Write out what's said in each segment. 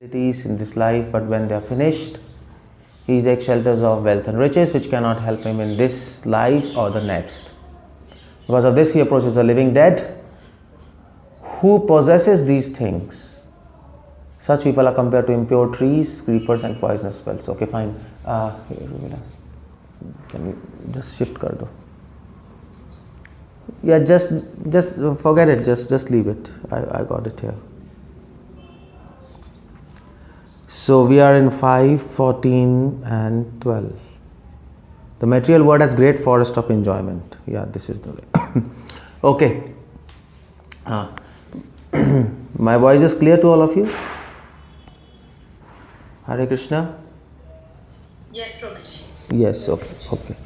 in this life, but when they are finished, he takes shelters of wealth and riches which cannot help him in this life or the next. Because of this, he approaches the living dead who possesses these things. Such people are compared to impure trees, creepers, and poisonous wells. Okay, fine. Can you just shift kar do? Yeah, just forget it. Just leave it. I got it here. So we are in 5, 14 and 12. The material world has great forest of enjoyment. Yeah, this is the way. Okay. My voice is clear to all of you? Hare Krishna? Yes, Prabhuji. Yes, okay.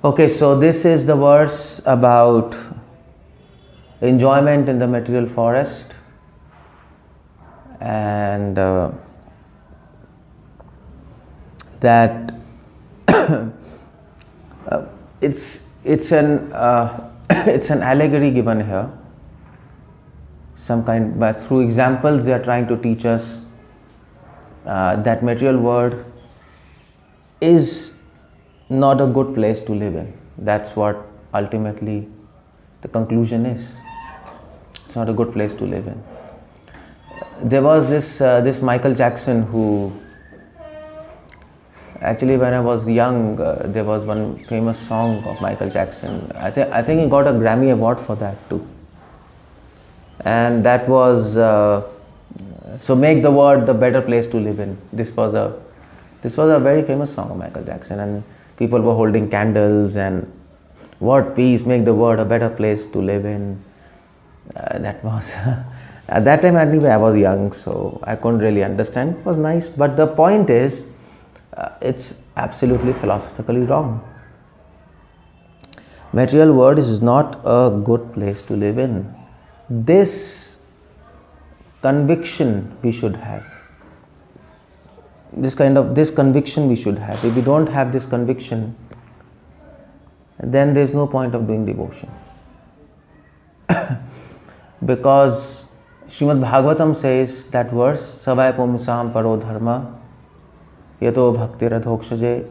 Okay, so this is the verse about enjoyment in the material forest. And that it's an allegory given here, some kind, but through examples they are trying to teach us that material world is not a good place to live in. That's what ultimately the conclusion is. It's not a good place to live in. There was this Michael Jackson who, actually when I was young, there was one famous song of Michael Jackson. I think he got a Grammy award for that too. And that was so make the world the better place to live in. This was a very famous song of Michael Jackson, and people were holding candles and what peace, make the world a better place to live in. That was at that time anyway, I was young, so I couldn't really understand. It was nice, but the point is, it's absolutely philosophically wrong. Material world is not a good place to live in. This conviction we should have. This conviction we should have. If we don't have this conviction, then there is no point of doing devotion. Because Srimad Bhagavatam says that verse, Savai Pumisam Paro Dharma Yato Bhakti Radhokshaje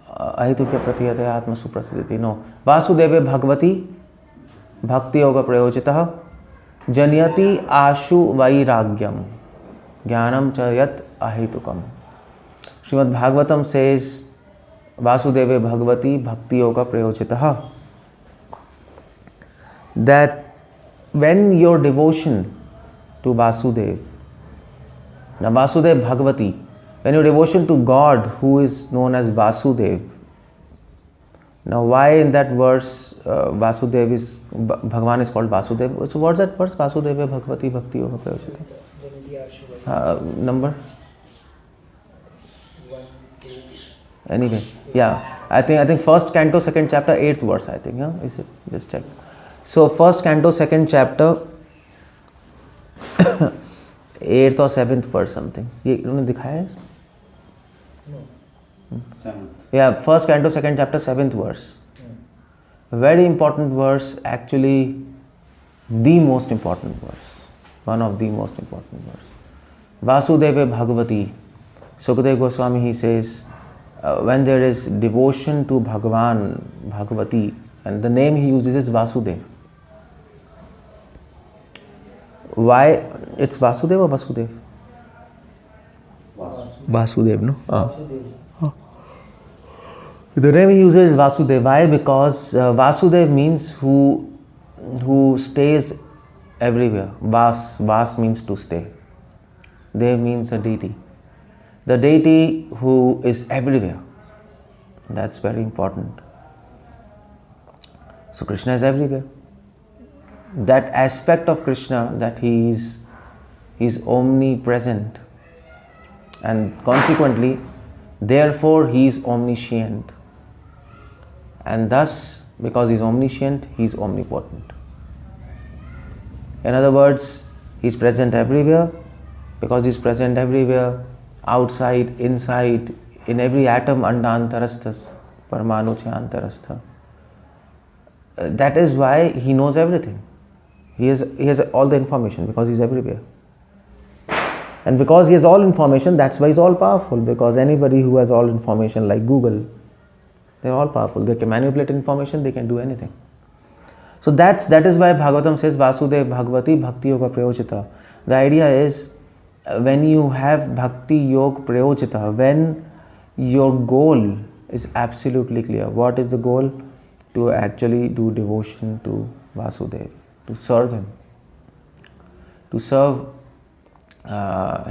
Ahitukya Pratiyate Atma Suprasiditi. No. Vasudeve Bhagavati Bhakti Yoga Prayojitaha Janyati Ashu Vairagyam Jnanam Chayat Ahitukam. Srimad Bhagavatam says Vasudeve Bhagavati Bhakti Yoga Prayojitaha, that when your devotion to Vasudev, now Vasudev Bhagavati, when your devotion to God who is known as Vasudev, now why in that verse Vasudev is, Bhagavan is called Vasudev? So what's that verse? Vasudeva Bhagavati Bhakti Yoga Prayojita. Number? Anyway, yeah, I think first canto, second chapter, 8th verse, I think, yeah? Is it? Just check. So first canto, second chapter, 8th or 7th verse something. ये इन्होंने दिखाया है? No. 7th. Yeah, first canto, second chapter, 7th verse. Very important verse, actually the most important verse. One of the most important verse. Vasudeva Bhagavati. Sukadeva Goswami, he says, when there is devotion to Bhagavan, Bhagavati, and the name he uses is Vasudev. Why it's Vasudev or Vasudev? Vasudev, no? The name he uses is Vasudev. Why? Because Vasudev means who stays everywhere. Vas means to stay. Dev means a deity. The deity who is everywhere. That's very important. So Krishna is everywhere. That aspect of Krishna, that he is omnipresent, and consequently, therefore he is omniscient. And thus, because he is omniscient, he is omnipotent. In other words, he is present everywhere. Because he is present everywhere, outside, inside, in every atom, anda antarasthas, parmanu cha antarastha. That is why he knows everything. He has all the information because he's everywhere. And because he has all information, that's why he's all powerful. Because anybody who has all information, like Google, they're all powerful. They can manipulate information, they can do anything. So that is why Bhagavatam says Vasudev Bhagavati Bhakti Yoga Prayojita. The idea is when you have Bhakti Yoga Prayojita, when your goal is absolutely clear. What is the goal? To actually do devotion to Vasudev, to serve him, to serve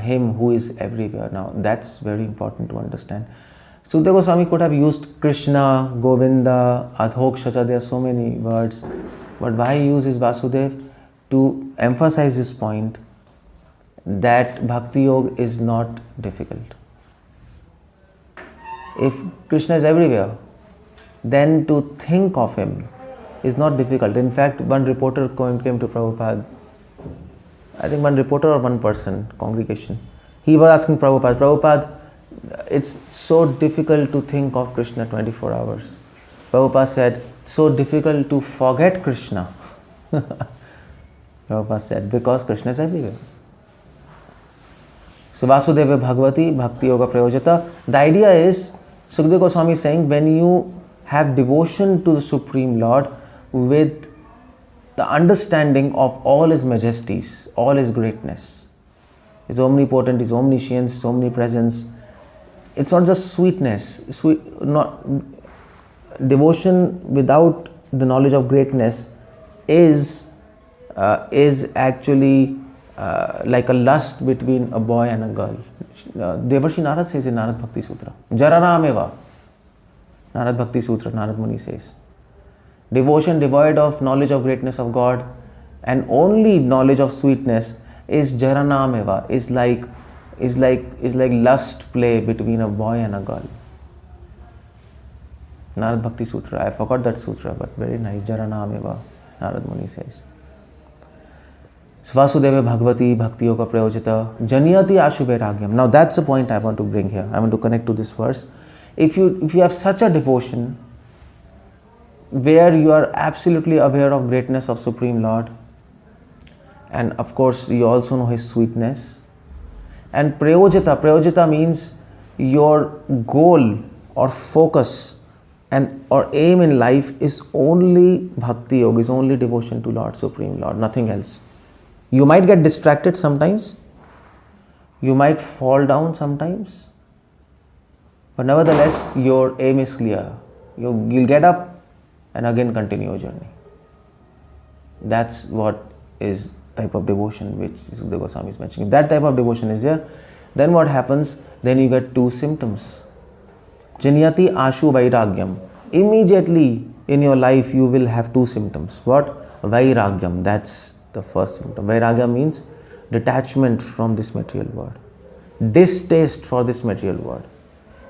him who is everywhere. Now that's very important to understand. Sukadeva Goswami could have used Krishna, Govinda, Adhokshacha, there are so many words, but why he uses Vasudev? To emphasize this point that Bhakti Yoga is not difficult. If Krishna is everywhere, then to think of him is not difficult. In fact, one reporter came to Prabhupada, I think one reporter or one person, congregation, he was asking Prabhupada, it's so difficult to think of Krishna 24 hours. Prabhupada said, so difficult to forget Krishna. Prabhupada said, because Krishna is everywhere. So Vasudeva Bhagavati Bhakti Yoga Prayojita. The idea is, Sukadeva Goswami is saying, when you have devotion to the Supreme Lord with the understanding of all His majesties, all His greatness, His omnipotent, His omniscience, His omnipresence. It's not just sweetness. Devotion without the knowledge of greatness is actually like a lust between a boy and a girl. Devarshi Narad says in Narad Bhakti Sutra, Jararameva. Narad Bhakti Sutra, Narad Muni says, devotion devoid of knowledge of greatness of God and only knowledge of sweetness is Jaranameva, is like lust play between a boy and a girl. Narad Bhakti Sutra, I forgot that sutra, but very nice. Jaranameva, Narad Muni says. Vasudeva Bhagavati Bhakti Yoga Prayojita Janiyati Ashu Vairagyam. Now that's the point I want to bring here. I want to connect to this verse. If you have such a devotion where you are absolutely aware of greatness of Supreme Lord, and of course you also know His sweetness, and Prayojita means your goal or focus and or aim in life is only Bhakti Yoga, is only devotion to Lord, Supreme Lord, nothing else. You might get distracted sometimes, you might fall down sometimes, but nevertheless your aim is clear. You'll get up and again continue your journey. That's what is type of devotion which Sukadeva Goswami is mentioning. If that type of devotion is there, then what happens? Then you get two symptoms. Janiyati Ashu Vairagyam. Immediately in your life you will have two symptoms. What? Vairagyam. That's the first symptom. Vairagya means detachment from this material world. Distaste for this material world.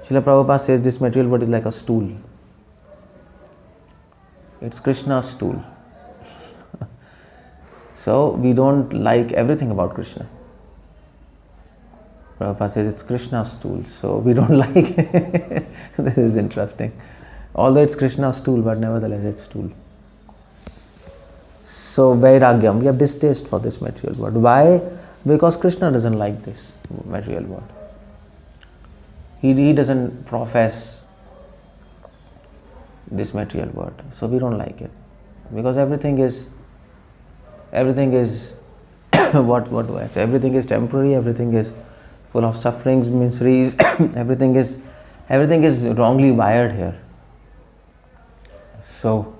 Srila Prabhupada says this material world is like a stool. It's Krishna's stool. So we don't like everything about Krishna. Prabhupada says it's Krishna's stool, so we don't like it. This is interesting. Although it's Krishna's stool, but nevertheless it's stool. So Vairagyam, we have distaste for this material world. Why? Because Krishna doesn't like this material world. He doesn't profess this material world, so we don't like it. Because everything is what do I say? Everything is temporary, everything is full of sufferings, miseries, everything is wrongly wired here. So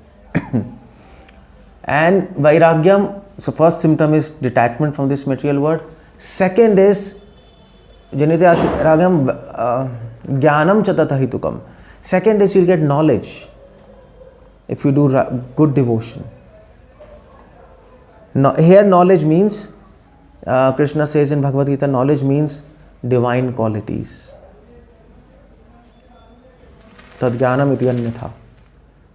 and Vairagyam, so first symptom is detachment from this material world. Second is Janite Ashu Vairagyam Jnanam Chatatahitukam. Second is you'll get knowledge if you do good devotion. Now, here knowledge means, Krishna says in Bhagavad Gita, knowledge means divine qualities. Tad jnanam iti anyatha.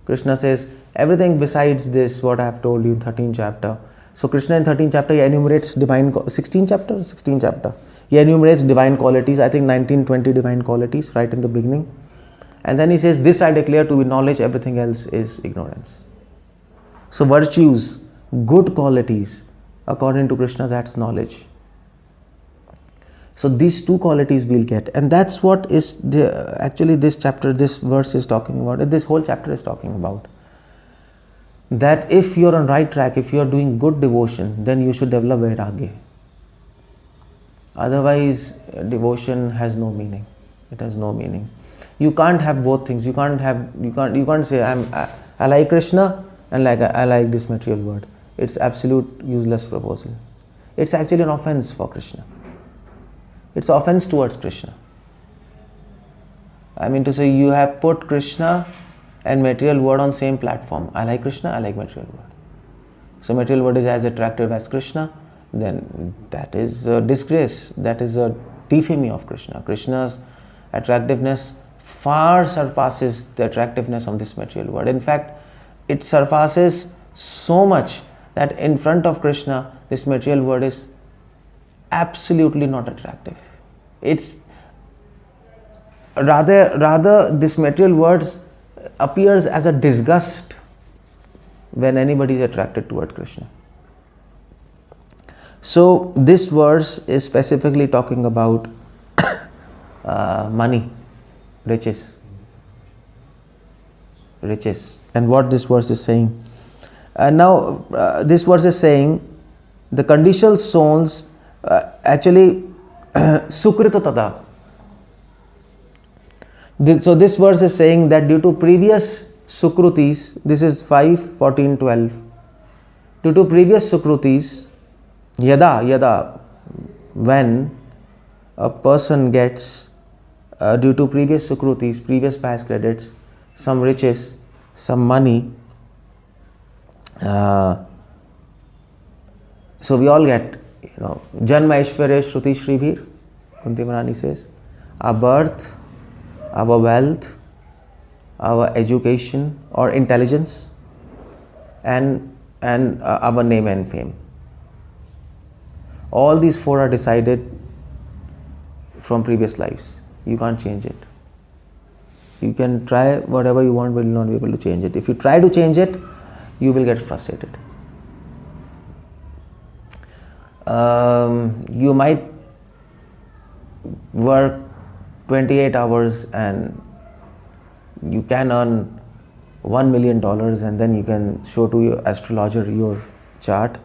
Krishna says everything besides this, what I have told you in 13th chapter. So Krishna in 13th chapter, he enumerates 16th chapter. He enumerates divine qualities, I think 19-20 divine qualities right in the beginning. And then he says, this I declare to be knowledge, everything else is ignorance. So virtues, good qualities, according to Krishna, that's knowledge. So these two qualities we'll get, and that's what is actually this chapter, this verse is talking about. This whole chapter is talking about that if you're on right track, if you're doing good devotion, then you should develop vairagya. Otherwise, devotion has no meaning. It has no meaning. You can't have both things. You can't say I like Krishna and I like this material world. It's absolute useless proposal. It's actually an offense for Krishna. It's offense towards Krishna. I mean to say, you have put Krishna and material world on same platform. I like Krishna, I like material world. So material world is as attractive as Krishna, then that is a disgrace. That is a defaming of Krishna. Krishna's attractiveness far surpasses the attractiveness of this material world. In fact, it surpasses so much that in front of Krishna, this material world is absolutely not attractive. It's rather this material world appears as a disgust when anybody is attracted toward Krishna. So this verse is specifically talking about money, riches. And what this verse is saying. Now this verse is saying the conditional souls actually sukrita tada. So this verse is saying that due to previous sukrutis, this is 5:14-12. Due to previous sukrutis, yada, when a person gets due to previous sukrutis, previous past credits, some riches, some money. So we all get, Janma Aishwarya Shruti Shribhir, Kunti Maharani says, our birth, our wealth, our education or intelligence, and our name and fame. All these four are decided from previous lives. You can't change it. You can try whatever you want, but you'll not be able to change it. If you try to change it, you will get frustrated. You might work 28 hours and you can earn $1 million, and then you can show to your astrologer your chart,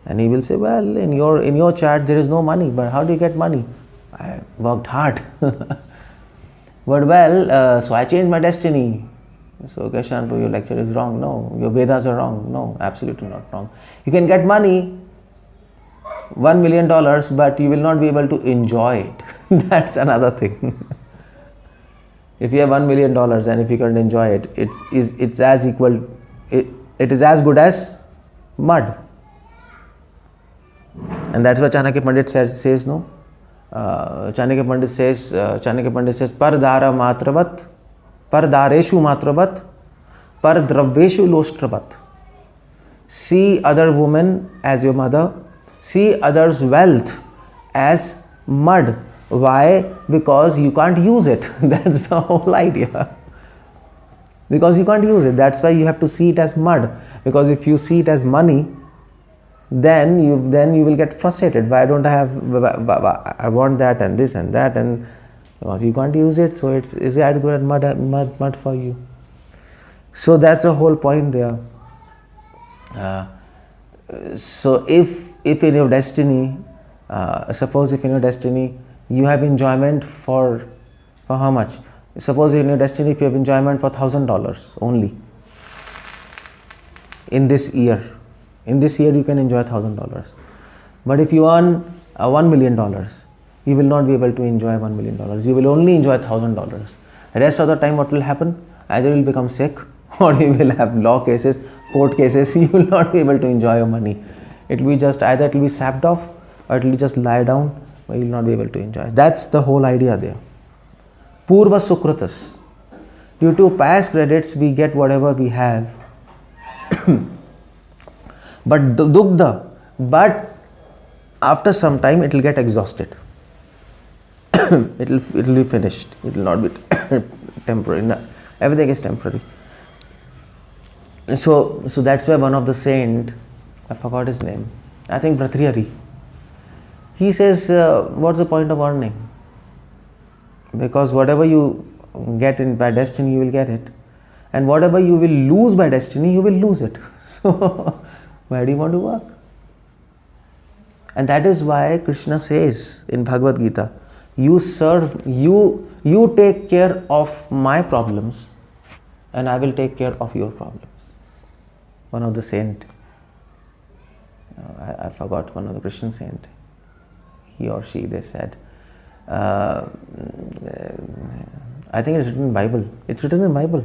and he will say, well, in your chart there is no money, but how do you get money? I worked hard. But so I changed my destiny. So Keshan, your lecture is wrong. No, your Vedas are wrong. No, absolutely not wrong. You can get money, $1 million, but you will not be able to enjoy it. That's another thing. If you have $1 million and if you can't enjoy it, it's as equal. It is as good as mud. And that's what Chanakya Pandit says no. Chanakya Pandit says Pardara matravat, Pardareshu matravat, Pardraveshu lostravat. See other women as your mother, see others' wealth as mud. Why? Because you can't use it. That's the whole idea. Because you can't use it. That's why you have to see it as mud. Because if you see it as money, then you will get frustrated. Why don't I have? I want that and this and that, and because you can't use it, so it's as good as mud for you. So that's the whole point there. So if in your destiny, suppose if in your destiny you have enjoyment for how much? Suppose in your destiny if you have enjoyment for $1,000 only in this year. In this year you can enjoy $1,000. But if you earn $1 million, you will not be able to enjoy $1 million. You will only enjoy $1,000. Rest of the time what will happen? Either you will become sick or you will have law cases, court cases. You will not be able to enjoy your money. It will be just either it will be sapped off or it will just lie down, but you will not be able to enjoy. That's the whole idea there. Purva Sukrutas. Due to past credits, we get whatever we have. But dugdha, but after some time it will get exhausted. it will be finished. It will not be temporary. No, everything is temporary. So that's why one of the saint, I forgot his name, I think Bhartrihari, He says, what's the point of earning? Because whatever you get in by destiny, you will get it. And whatever you will lose by destiny, you will lose it. So, why do you want to work? And that is why Krishna says in Bhagavad Gita, you take care of my problems and I will take care of your problems. One of the saint, I forgot, one of the Christian saint, he or she, they said, I think it's written in Bible. It's written in Bible.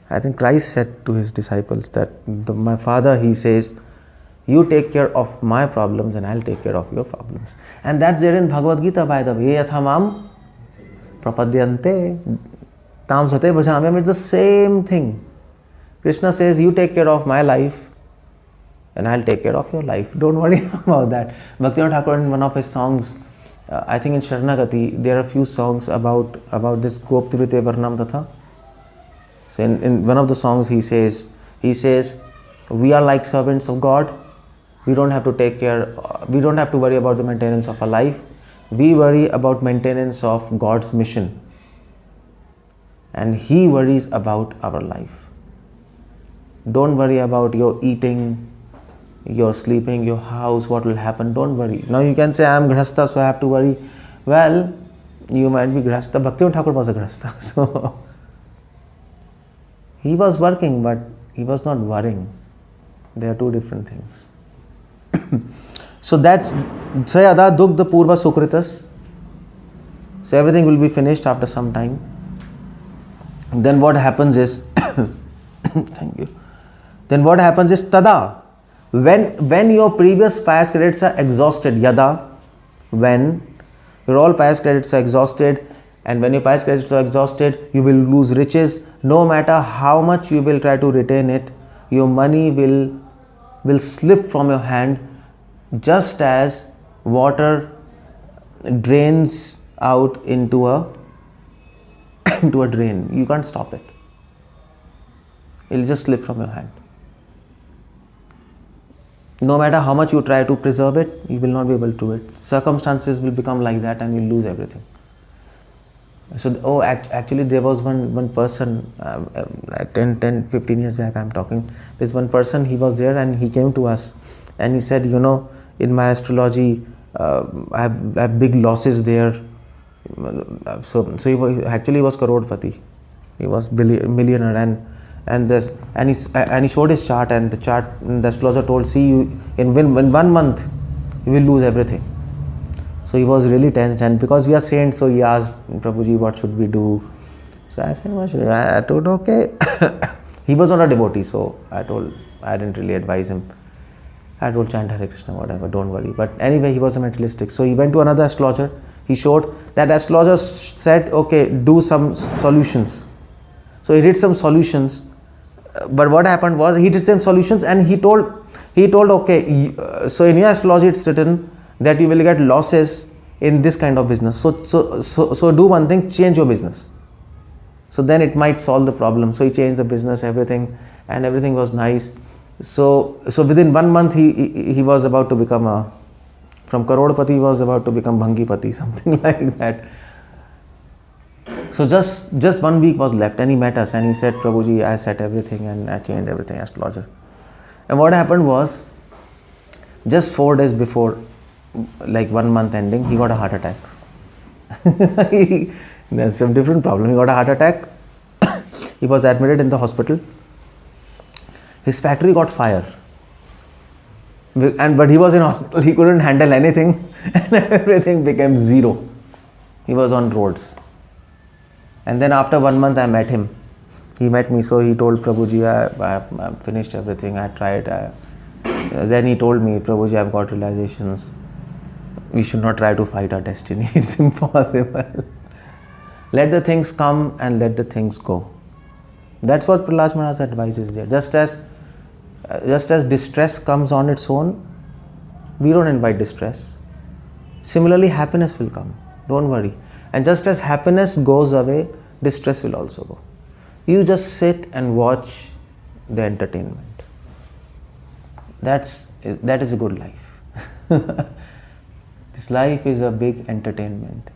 I think Christ said to his disciples that my Father, he says, you take care of my problems and I'll take care of your problems. And that's there in Bhagavad Gita, by the way. Yathamam prapadyante tam sate bhajamyam. It's the same thing. Krishna says, you take care of my life and I'll take care of your life. Don't worry about that. Bhaktivinoda Thakur, in one of his songs, I think in Sharanagati, there are a few songs about this Goptrite Varnam Tatha. So in one of the songs he says, we are like servants of God. We don't have to worry about the maintenance of our life. We worry about maintenance of God's mission. And He worries about our life. Don't worry about your eating, your sleeping, your house, what will happen. Don't worry. Now you can say, I am Grihastha, so I have to worry. Well, you might be Grihastha. Bhaktivinoda Thakur was a Grihastha. So, he was working, but he was not worrying. They are two different things. So that's Sayada Dugdha Purva Sukritas. So everything will be finished after some time. Then what happens is thank you. Then what happens is Tada. When your previous pious credits are exhausted, Yada, when your all pious credits are exhausted, and when your pious credits are exhausted, you will lose riches. No matter how much you will try to retain it, your money will slip from your hand, just as water drains out into a drain. You can't stop it. It will just slip from your hand. No matter how much you try to preserve it, you will not be able to do it. Circumstances will become like that and you'll lose everything. So, actually there was one person, 10, 15 years back I'm talking, this one person, he was there and he came to us and he said, in my astrology, I have big losses there. So he was Karodpati. He was millionaire and he showed his chart, and the astrologer told, see, you in 1 month you will lose everything. So he was really tense, and because we are saints, so he asked, Prabhuji, what should we do? So I said, I told, okay. He was not a devotee, so I didn't really advise him. I told, chant Hare Krishna, whatever, don't worry. But anyway, he was a materialistic. So he went to another astrologer. He showed that astrologer said, okay, do some solutions. So he did some solutions. But what happened was, he did some solutions and he told, okay, so in your astrology it's written that you will get losses in this kind of business. So do one thing, change your business. So then it might solve the problem. So he changed the business, everything, and everything was nice. So within 1 month he was about to become from Karodpati he was about to become Bhangipati, something like that. So just 1 week was left and he met us and he said, Prabhuji, I set everything and I changed everything, astrologer. And what happened was, just 4 days before, like 1 month ending, he got a heart attack. There's some different problem. He got a heart attack. He was admitted in the hospital. His factory got fire. But he was in hospital. He couldn't handle anything and everything became zero. He was on roads. And then after 1 month I met him. He met me. So he told Prabhuji, I finished everything. I tried. Then he told me, Prabhuji, I've got realizations. We should not try to fight our destiny. It's impossible. Let the things come and let the things go. That's what Prahlad Maharaj's advice is there. Just as distress comes on its own, we don't invite distress. Similarly, happiness will come. Don't worry. And just as happiness goes away, distress will also go. You just sit and watch the entertainment. That is a good life. This life is a big entertainment.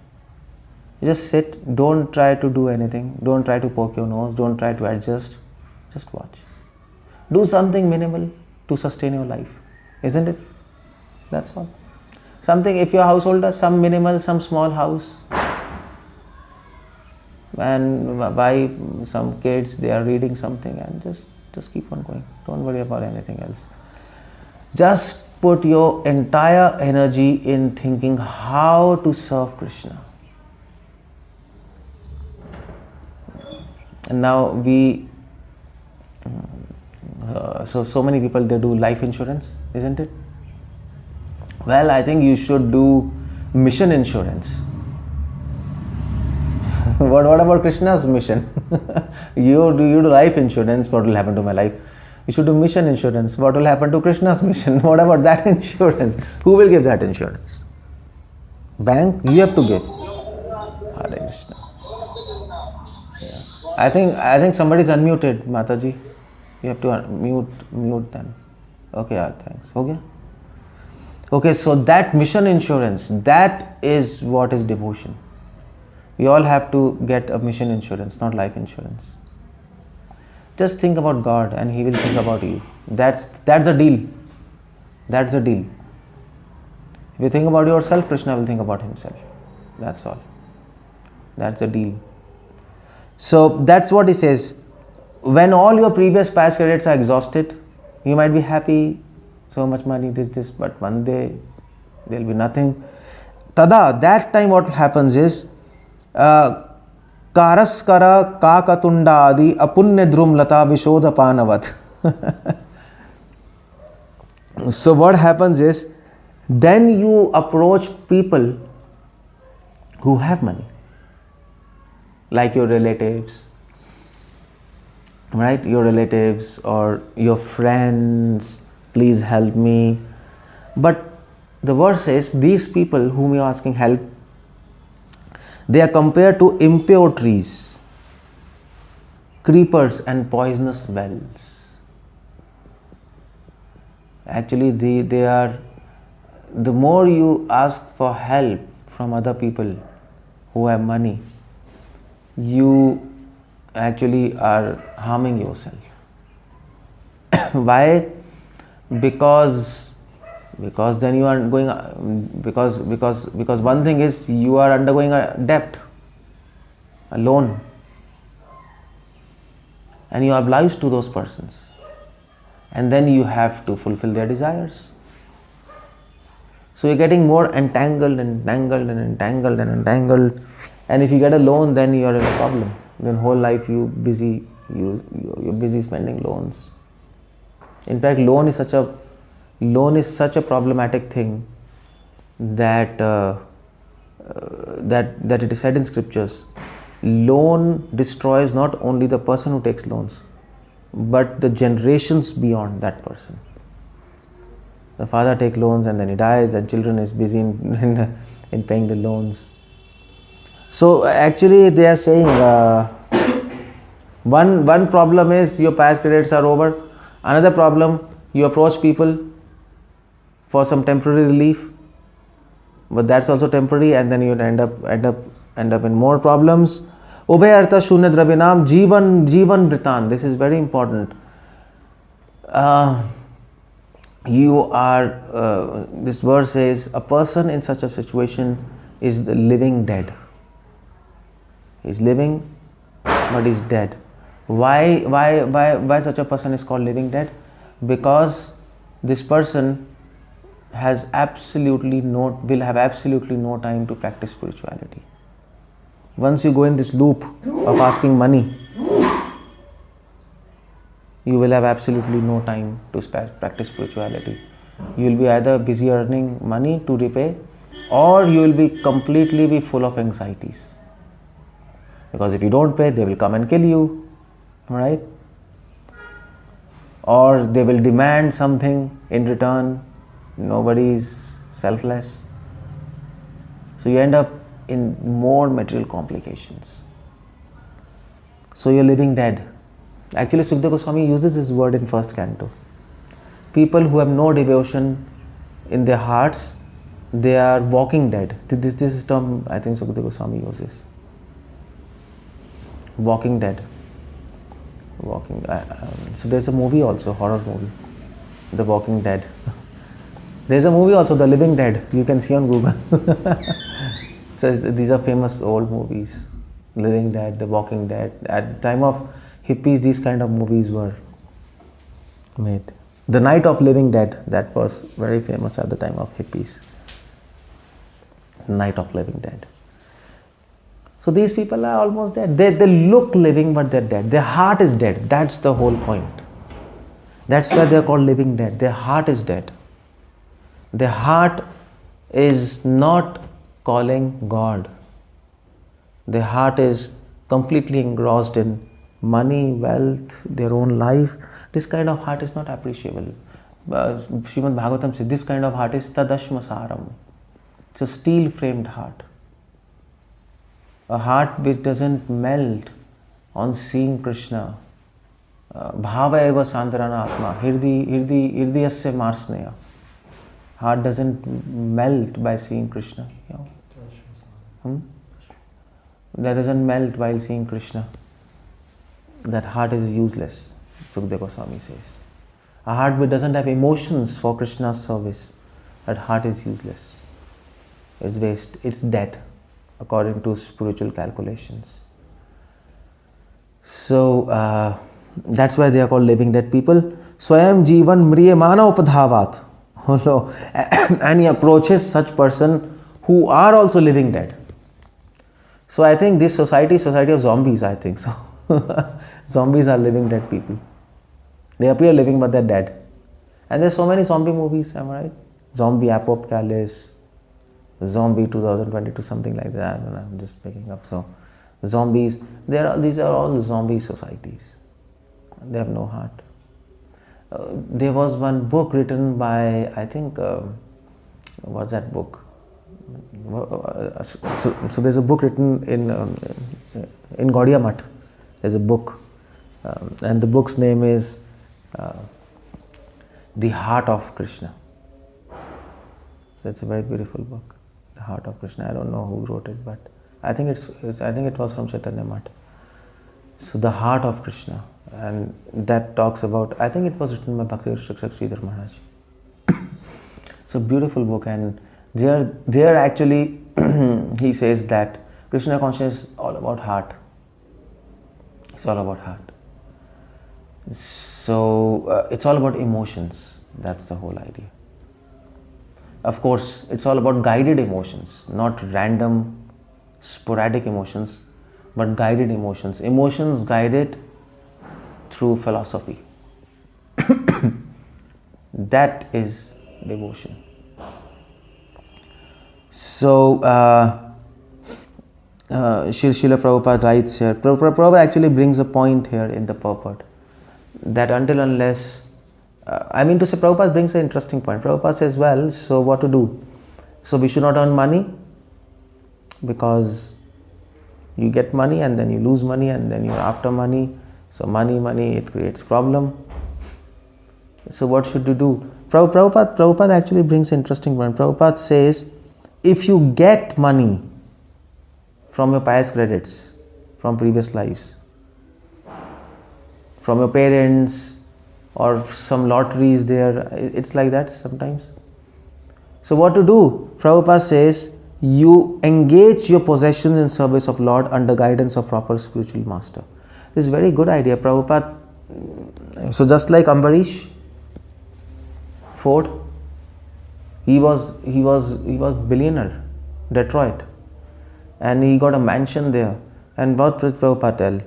You just sit, don't try to do anything, don't try to poke your nose, don't try to adjust, just watch. Do something minimal to sustain your life, isn't it? That's all. Something, if your household does some minimal, some small house, and by some kids, they are reading something, and just keep on going. Don't worry about anything else. Just put your entire energy in thinking how to serve Krishna. And now so many people, they do life insurance, isn't it? Well, I think you should do mission insurance. What about Krishna's mission? you do life insurance, what will happen to my life? You should do mission insurance, what will happen to Krishna's mission? What about that insurance? Who will give that insurance? Bank? You have to give. Hare Krishna. Yeah. I think somebody's unmuted, Mataji. You have to mute them. Okay, thanks. Okay. Okay, so that mission insurance, that is what is devotion. We all have to get a mission insurance, not life insurance. Just think about God and He will think about you. That's a deal. That's a deal. If you think about yourself, Krishna will think about Himself. That's all. That's a deal. So that's what He says. When all your previous past credits are exhausted, you might be happy, so much money, this, but one day there will be nothing. Tada, that time what happens is, Karaskara kakatunda adi apunya drumlata vishodha panavat. So what happens is, then you approach people who have money, like your relatives, right? Your relatives or your friends, please help me. But the verse says, these people whom you are asking help, they are compared to impure trees, creepers and poisonous wells. Actually, they are, the more you ask for help from other people who have money, you actually are harming yourself. Why? Because then you are going, because one thing is, you are undergoing a debt, a loan, and you are obliged to those persons, and then you have to fulfill their desires. So you're getting more entangled, and if you get a loan, then you are in a problem. Then whole life you're busy spending loans. In fact, loan is such a problematic thing that it is said in scriptures. Loan destroys not only the person who takes loans, but the generations beyond that person. The father takes loans and then he dies. The children is busy in paying the loans. So actually, they are saying one problem is your past credits are over. Another problem, you approach people for some temporary relief, but that's also temporary, and then you end up in more problems. Ubhayartha shunya dravinam jivan britan. This is very important. This verse says, a person in such a situation is the living dead. He's living, but he's dead. Why such a person is called living dead? Because this person will have absolutely no time to practice spirituality. Once you go in this loop of asking money, you will have absolutely no time to practice spirituality. You will be either busy earning money to repay, or you will be completely full of anxieties. Because if you don't pay, they will come and kill you, right? Or they will demand something in return. Nobody is selfless. So you end up in more material complications. So you're living dead. Actually, Sukadeva Goswami uses this word in first canto. People who have no devotion in their hearts, They are walking dead. This term I think Sukadeva Goswami uses. Walking dead. So there's a movie also, horror movie, The Walking Dead. There's a movie also, The Living Dead. You can see on Google. So these are famous old movies. Living Dead, The Walking Dead. At the time of hippies, these kind of movies were made. The Night of Living Dead, that was very famous at the time of hippies. Night of Living Dead. So these people are almost dead. They look living, but they're dead. Their heart is dead. That's the whole point. That's why they're called living dead. Their heart is dead. Their heart is not calling God. Their heart is completely engrossed in money, wealth, their own life. This kind of heart is not appreciable. Srimad Bhagavatam says this kind of heart is tadashmasaram. It's a steel-framed heart. A heart which doesn't melt on seeing Krishna. Bhava eva santarana atma. Hirdiyasya marsneya. Heart doesn't melt by seeing Krishna. That doesn't melt while seeing Krishna. That heart is useless, Sukadeva Goswami says. A heart which doesn't have emotions for Krishna's service, that heart is useless. It's waste, it's dead, according to spiritual calculations. So, that's why they are called living dead people. Swayam Jivan Mriyamana Upadhavat. And he approaches such person who are also living dead. So I think this society is society of zombies, I think so. Zombies are living dead people. They appear living but they're dead. And there's so many zombie movies, am I right? Zombie Apocalypse, Zombie 2022, something like that. I don't know, I'm just picking up. So zombies, these are all zombie societies. They have no heart. There was one book written by, I think, what's that book? So there's a book written in Gaudiya Math. There's a book, and the book's name is The Heart of Krishna. So it's a very beautiful book, The Heart of Krishna. I don't know who wrote it, but I think it was from Chaitanya Math. So The Heart of Krishna, and that talks about, I think it was written by Bhakti Shikshak Sridhar Maharaj. It's a beautiful book, and there actually he says that Krishna consciousness is all about heart. It's all about heart. So it's all about emotions. That's the whole idea. Of course, it's all about guided emotions, not random, sporadic emotions, but guided emotions. Emotions guided through philosophy. That is devotion. So, Srila Prabhupada writes here, Prabhupada actually brings a point here in the purport, that until unless, Prabhupada brings an interesting point. Prabhupada says, well, so what to do? So we should not earn money, because you get money and then you lose money and then you're after money. So money, it creates problem. So what should you do? Prabhupada actually brings an interesting point. Prabhupada says, if you get money from your pious credits, from previous lives, from your parents, or some lotteries there, it's like that sometimes. So what to do? Prabhupada says, you engage your possessions in service of Lord under guidance of proper spiritual master. This is a very good idea. Prabhupada, so just like Ambarish, Ford, he was billionaire, Detroit, and he got a mansion there. And what did Prabhupada tell?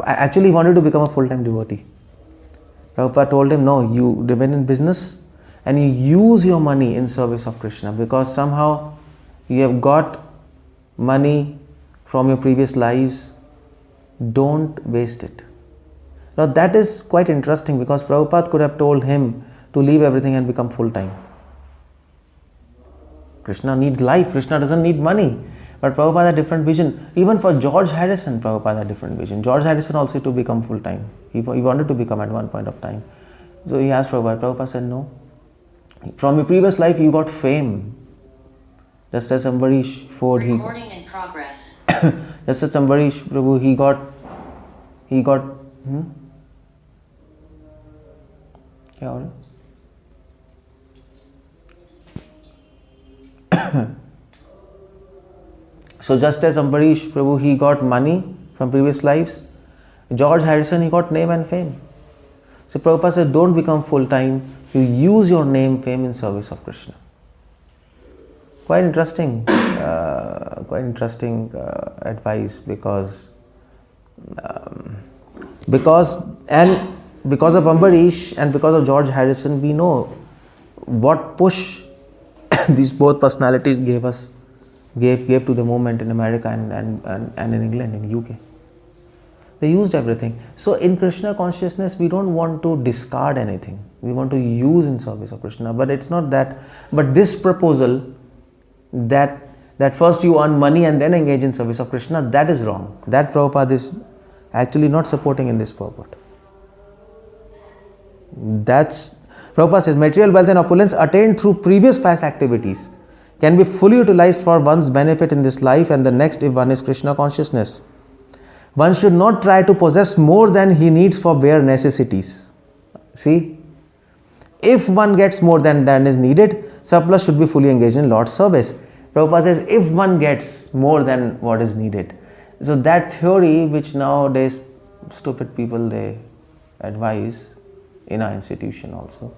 Actually, he wanted to become a full-time devotee. Prabhupada told him, no, you remain in business and you use your money in service of Krishna, because somehow you have got money from your previous lives. Don't waste it. Now that is quite interesting, because Prabhupada could have told him to leave everything and become full-time. Krishna needs life, Krishna doesn't need money. But Prabhupada had a different vision. Even for George Harrison, Prabhupada had a different vision. George Harrison also to become full-time. He wanted to become at one point of time. So he asked Prabhupada. Prabhupada said, no. From your previous life, you got fame. Just as Ambarish Ford, Recording in progress. just as Ambarish Prabhu, he got, क्या हो रहा है? So just as Ambarish Prabhu, he got money from previous lives, George Harrison, he got name and fame. So Prabhupada said, don't become full-time, you use your name, fame in service of Krishna. Quite interesting advice because of Ambarish and because of George Harrison, we know what push these both personalities gave to the movement in America and in England, in UK. They used everything. So in Krishna consciousness, we don't want to discard anything. We want to use in service of Krishna. But it's not that. But this proposal that first you earn money and then engage in service of Krishna, that is wrong. That Prabhupada is actually not supporting in this purport. Prabhupada says, material wealth and opulence attained through previous past activities can be fully utilized for one's benefit in this life and the next if one is Krishna consciousness. One should not try to possess more than he needs for bare necessities. See, if one gets more than is needed, surplus should be fully engaged in Lord's service. Prabhupada says, if one gets more than what is needed. So that theory which nowadays stupid people they advise in our institution also,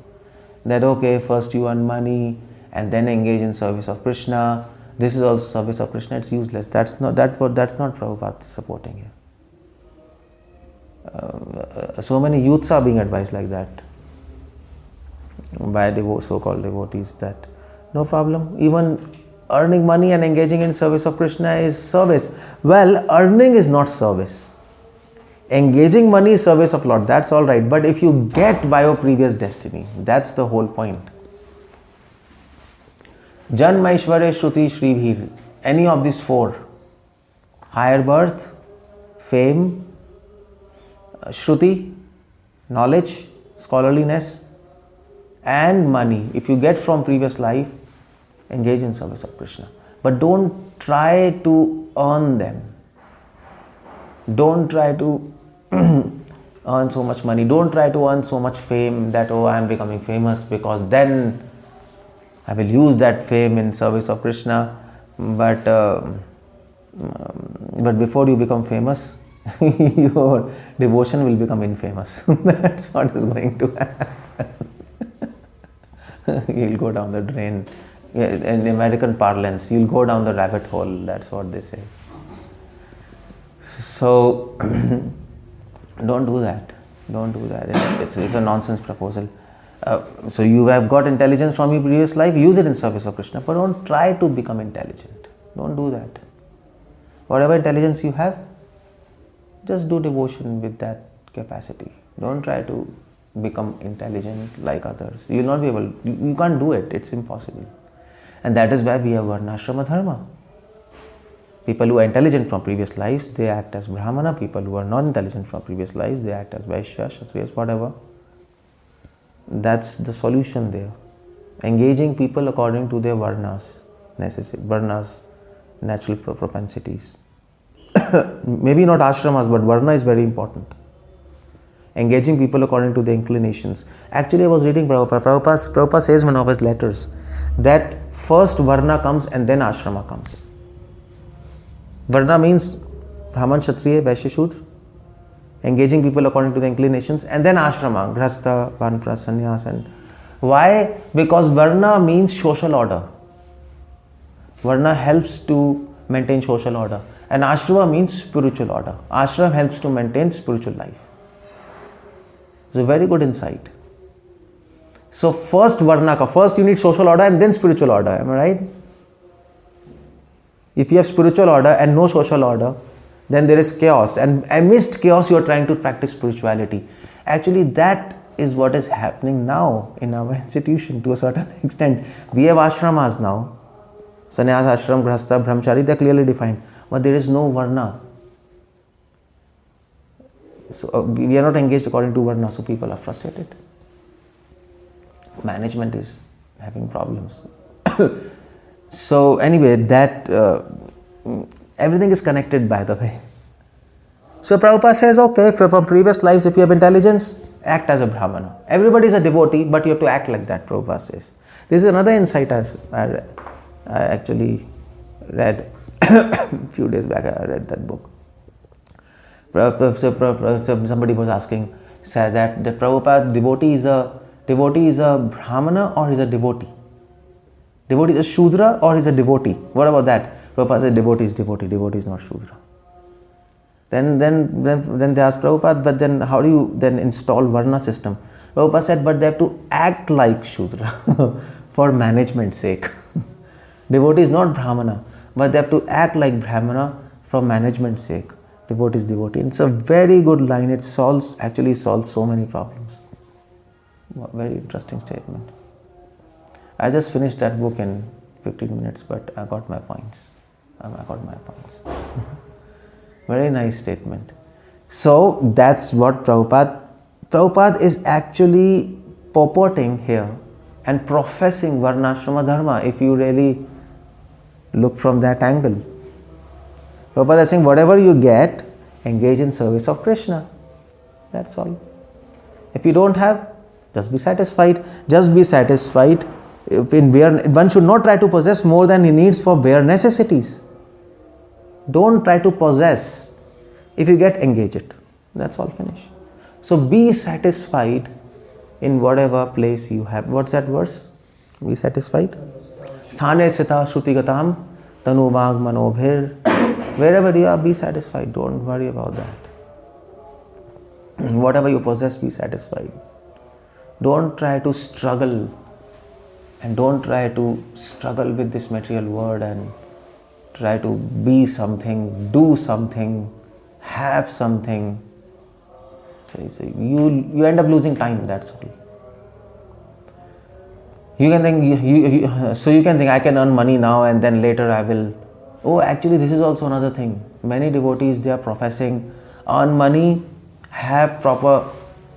that okay, first you earn money and then engage in service of Krishna. This is also service of Krishna. It's useless. That's not Prabhupada supporting here. So many youths are being advised like that by so-called devotees that no problem, even earning money and engaging in service of Krishna is service. Well, earning is not service. Engaging money is service of Lord, that's all right. But if you get by your previous destiny, that's the whole point. Janma Ishvare Shruti Shribhir, any of these four, higher birth, fame, Shruti, knowledge, scholarliness, and money, if you get from previous life, engage in service of Krishna. But don't try to earn them. Don't try to earn so much money. Don't try to earn so much fame that, oh, I am becoming famous because then I will use that fame in service of Krishna. But before you become famous, your devotion will become infamous. That's what is going to happen. You'll go down the drain. In American parlance, you'll go down the rabbit hole. That's what they say. So don't do that. Don't do that. It's a nonsense proposal. So you have got intelligence from your previous life, use it in service of Krishna. But don't try to become intelligent. Don't do that. Whatever intelligence you have, just do devotion with that capacity. Don't try to become intelligent like others. You will not be able. You can't do it. It's impossible. And that is why we have Varnashrama Dharma. People who are intelligent from previous lives, they act as Brahmana. People who are not intelligent from previous lives, they act as Vaishya, Kshatriyas, whatever. That's the solution there. Engaging people according to their Varnas, natural propensities. Maybe not ashramas, but Varna is very important. Engaging people according to their inclinations. Actually, I was reading Prabhupada. Prabhupada says in one of his letters that first Varna comes and then ashrama comes. Varna means Brahman, Kshatriya, Vaishya, Shudra. Engaging people according to the inclinations, and then ashrama, grhastha, vanprastha, sannyas. And why? Because Varna means social order. Varna helps to maintain social order. And ashrama means spiritual order. Ashram helps to maintain spiritual life. It's a very good insight. So first Varna ka, first you need social order and then spiritual order. Am I right? If you have spiritual order and no social order, then there is chaos. And amidst chaos, you are trying to practice spirituality. Actually, that is what is happening now in our institution to a certain extent. We have ashramas now. Sannyas, ashram, grhastha, brahmachari, they are clearly defined. But there is no Varna. So we are not engaged according to Varna, so people are frustrated. Management is having problems. So anyway, that everything is connected, by the way. So Prabhupada says, okay, from previous lives, if you have intelligence, act as a Brahmana. Everybody is a devotee, but you have to act like that, Prabhupada says. This is another insight I actually read a few days back. I read that book. Somebody was asking, said that the Prabhupada devotee is a Brahmana or is a devotee? Devotee is a Shudra or is a devotee? What about that? Prabhupada said devotee is not Shudra. Then they asked Prabhupada, but then how do you then install Varna system? Prabhupada said, but they have to act like Shudra for management's sake. Devotee is not Brahmana, but they have to act like Brahmana for management's sake. Devotee is devotee. It's a very good line. It actually solves so many problems. Very interesting statement. I just finished that book in 15 minutes, but I got my points. Very nice statement. So that's what Prabhupada is actually purporting here and professing Varnashrama Dharma, if you really look from that angle. Prabhupada is saying, whatever you get, engage in service of Krishna. That's all. If you don't have, just be satisfied. One should not try to possess more than he needs for bare necessities. Don't try to possess. If you get, engage it. That's all, finish. So be satisfied in whatever place you have. What's that verse? Be satisfied. Sthane sita shrutigatam tanuvag manobhir. Wherever you are, be satisfied. Don't worry about that. Whatever you possess, be satisfied. Don't try to struggle. And don't try to struggle with this material world and try to be something, do something, have something. So you end up losing time, that's all. You can think, I can earn money now and then later I will. Oh, actually this is also another thing. Many devotees, they are professing, earn money, have proper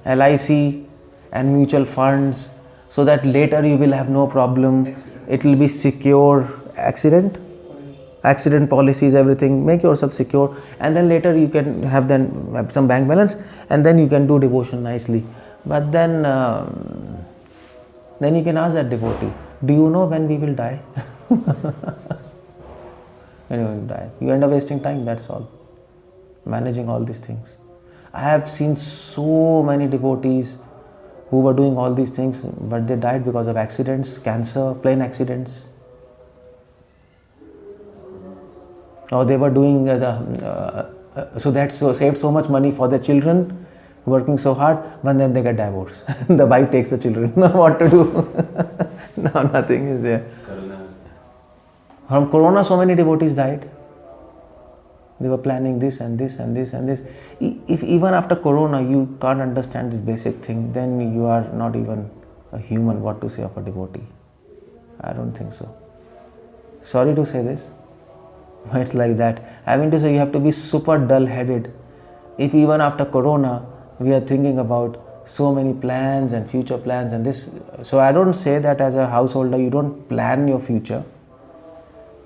LIC and mutual funds, so that later you will have no problem. It will be secure. Accident policies, everything. Make yourself secure, and then later you can have some bank balance, and then you can do devotion nicely. But then you can ask that devotee, do you know when we will die? When you will die, you end up wasting time. That's all. Managing all these things. I have seen so many devotees who were doing all these things, but they died because of accidents, cancer, plane accidents. Or they were doing saved so much money for their children, working so hard, but then they get divorced. The wife takes the children. What to do? Now nothing is there. From Corona, so many devotees died. They were planning this and this and this and this. If even after Corona you can't understand this basic thing, then you are not even a human. What to say of a devotee? I don't think so. Sorry to say this, but it's like that. I mean to say, you have to be super dull-headed. If even after Corona we are thinking about so many plans and future plans and this. So I don't say that as a householder you don't plan your future,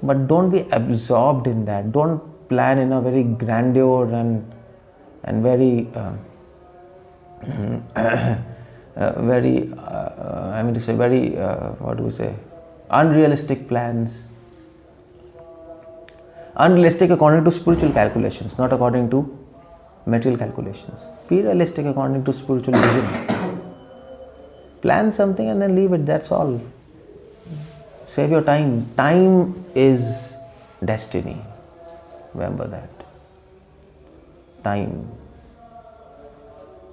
but don't be absorbed in that. Don't plan in a very grandeur and very unrealistic plans. Unrealistic according to spiritual calculations, not according to material calculations. Be realistic according to spiritual vision. Plan something and then leave it, that's all. Save your time. Time is destiny. Remember that. Time.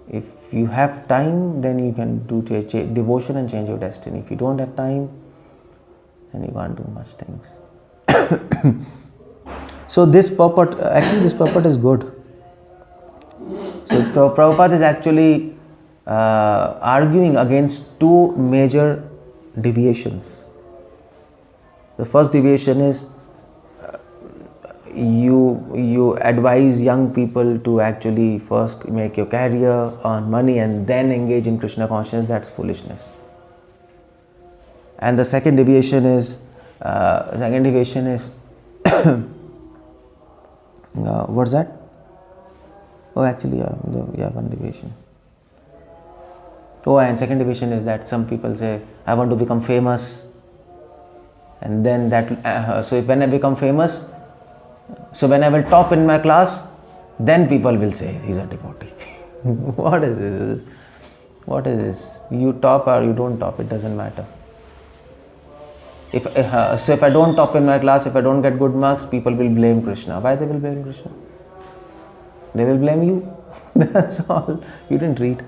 If you have time, then you can do devotion and change your destiny. If you don't have time, then you can't do much things. So this purport is good. So Prabhupada is actually arguing against two major deviations. The first deviation is you advise young people to actually first make your career, earn money, and then engage in Krishna consciousness. That's foolishness. And the second deviation is Second deviation is what's that? Oh, actually, one deviation. Oh, and second deviation is that some people say, I want to become famous, and then that. So when I become famous, so when I will top in my class, then people will say he's a devotee. What is this? What is this? You top or you don't top, it doesn't matter. So if I don't top in my class, if I don't get good marks, people will blame Krishna. Why they will blame Krishna? They will blame you. That's all. You didn't read.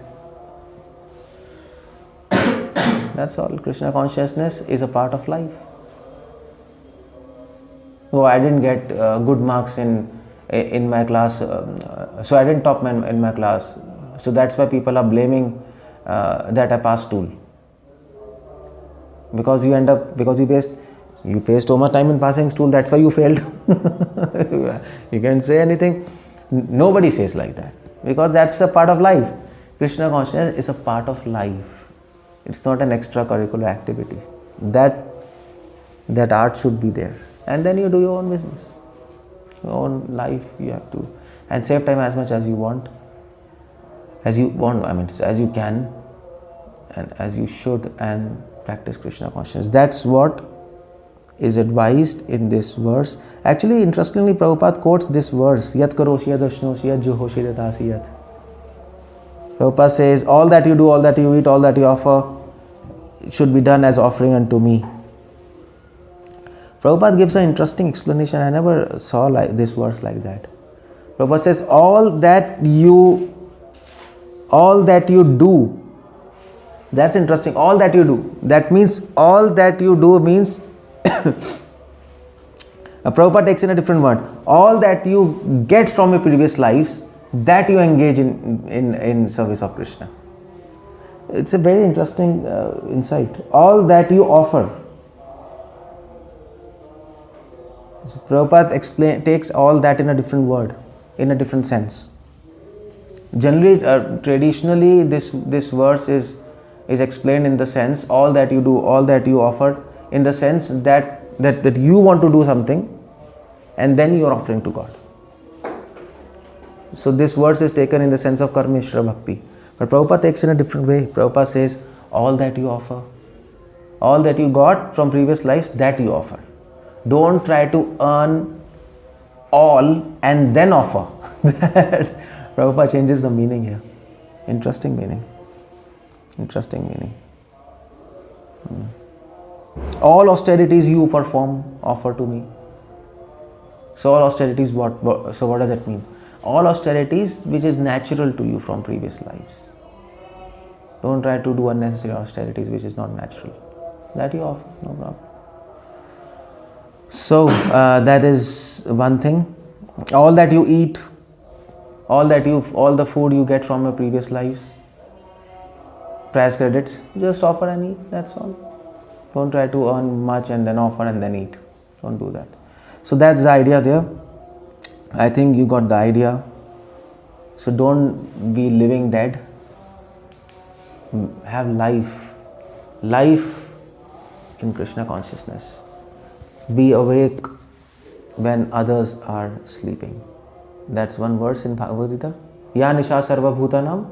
That's all. Krishna consciousness is a part of life. Oh, I didn't get good marks in my class, so I didn't top in my class. So that's why people are blaming that I passed stool. Because you waste so much time in passing stool, that's why you failed. You can't say anything. Nobody says like that, because that's a part of life. Krishna consciousness is a part of life. It's not an extracurricular activity. That art should be there, and then you do your own business, your own life. You have to, and save time as much as you want, as you can, and as you should, and practice Krishna consciousness. That's what is advised in this verse. Actually, interestingly, Prabhupada quotes this verse, Yat karoshi yad ashnoshi yad juhoshi yadasi yat. Prabhupada says, all that you do, all that you eat, all that you offer should be done as offering unto me. Prabhupada gives an interesting explanation. I never saw this verse like that. Prabhupada says, all that you do. That's interesting. All that you do. That means all that you do means Prabhupada takes in a different word. All that you get from your previous lives, that you engage in service of Krishna. It's a very interesting insight. All that you offer. So Prabhupada takes all that in a different word, in a different sense. Generally, traditionally, this verse is explained in the sense, all that you do, all that you offer, in the sense that you want to do something and then you are offering to God. So this verse is taken in the sense of Karmeshwara Bhakti. But Prabhupada takes in a different way. Prabhupada says, all that you offer, all that you got from previous lives, that you offer. Don't try to earn all and then offer. Prabhupada changes the meaning here. Interesting meaning. All austerities you perform, offer to me. So all austerities, so what does that mean? All austerities which is natural to you from previous lives. Don't try to do unnecessary austerities which is not natural. That you offer, no problem. So that is one thing. All that you eat, all the food you get from your previous lives, price credits, just offer and eat, that's all. Don't try to earn much and then offer and then eat. Don't do that. So that's the idea there. I think you got the idea. So don't be living dead. Have life in Krishna consciousness. Be awake when others are sleeping. That's one verse in Bhagavad Gita. Ya nisha sarva bhutanam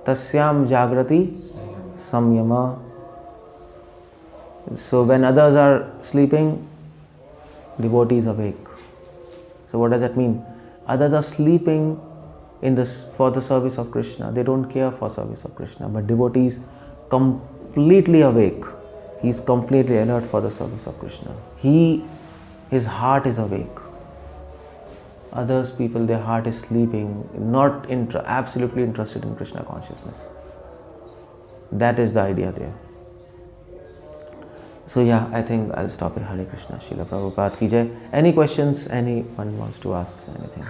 tasyam jagrati samyama. So when others are sleeping, devotees awake. So what does that mean? Others are sleeping for the service of Krishna. They don't care for service of Krishna. But devotees completely awake. He is completely alert for the service of Krishna. His heart is awake. Others people, their heart is sleeping, not absolutely interested in Krishna consciousness. That is the idea there. So yeah, I think I'll stop here. Hare Krishna. Srila Prabhupada ki jai. Any questions? Anyone wants to ask anything?